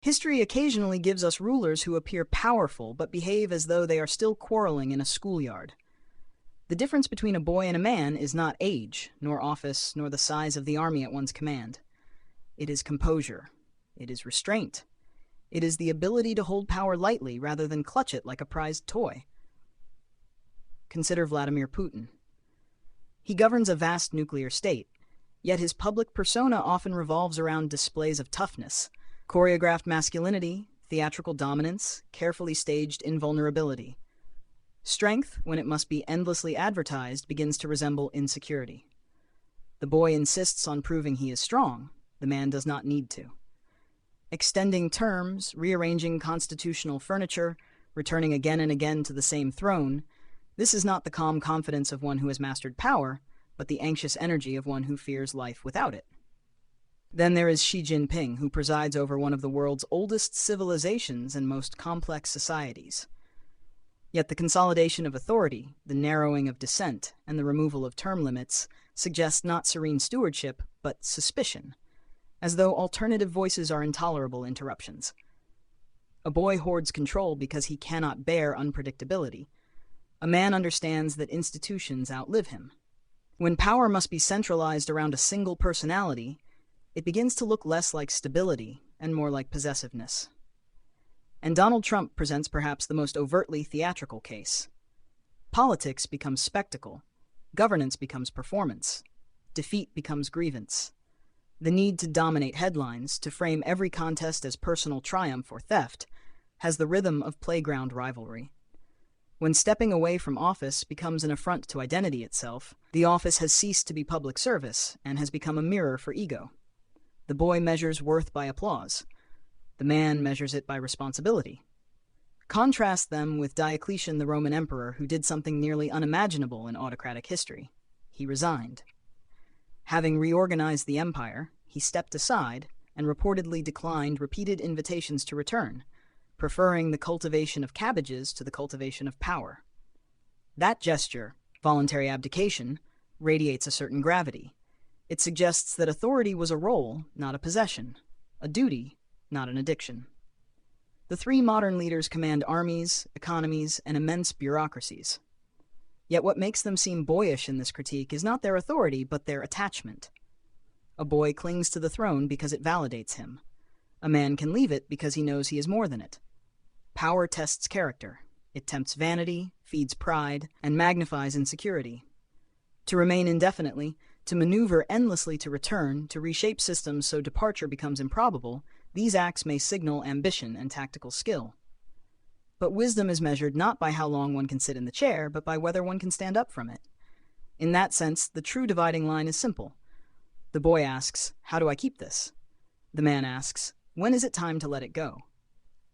History occasionally gives us rulers who appear powerful but behave as though they are still quarreling in a schoolyard. The difference between a boy and a man is not age, nor office, nor the size of the army at one's command. It is composure. It is restraint. It is the ability to hold power lightly rather than clutch it like a prized toy. Consider Vladimir Putin. He governs a vast nuclear state, yet his public persona often revolves around displays of toughness, choreographed masculinity, theatrical dominance, carefully staged invulnerability. Strength, when it must be endlessly advertised, begins to resemble insecurity. The boy insists on proving he is strong. The man does not need to. Extending terms, rearranging constitutional furniture, returning again and again to the same throne, this is not the calm confidence of one who has mastered power, but the anxious energy of one who fears life without it. Then there is Xi Jinping, who presides over one of the world's oldest civilizations and most complex societies. Yet the consolidation of authority, the narrowing of dissent, and the removal of term limits suggest not serene stewardship, but suspicion, as though alternative voices are intolerable interruptions. A boy hoards control because he cannot bear unpredictability. A man understands that institutions outlive him. When power must be centralized around a single personality, it begins to look less like stability and more like possessiveness. And Donald Trump presents perhaps the most overtly theatrical case. Politics becomes spectacle. Governance becomes performance. Defeat becomes grievance. The need to dominate headlines, to frame every contest as personal triumph or theft, has the rhythm of playground rivalry. When stepping away from office becomes an affront to identity itself, the office has ceased to be public service and has become a mirror for ego. The boy measures worth by applause. The man measures it by responsibility. Contrast them with Diocletian, the Roman emperor, who did something nearly unimaginable in autocratic history. He resigned. Having reorganized the empire, he stepped aside and reportedly declined repeated invitations to return, preferring the cultivation of cabbages to the cultivation of power. That gesture, voluntary abdication, radiates a certain gravity. It suggests that authority was a role, not a possession, a duty, not an addiction. The three modern leaders command armies, economies, and immense bureaucracies. Yet what makes them seem boyish in this critique is not their authority, but their attachment. A boy clings to the throne because it validates him. A man can leave it because he knows he is more than it. Power tests character. It tempts vanity, feeds pride, and magnifies insecurity. To remain indefinitely, to maneuver endlessly to return, to reshape systems so departure becomes improbable, these acts may signal ambition and tactical skill. But wisdom is measured not by how long one can sit in the chair, but by whether one can stand up from it. In that sense, the true dividing line is simple. The boy asks, "How do I keep this?" The man asks, "When is it time to let it go?"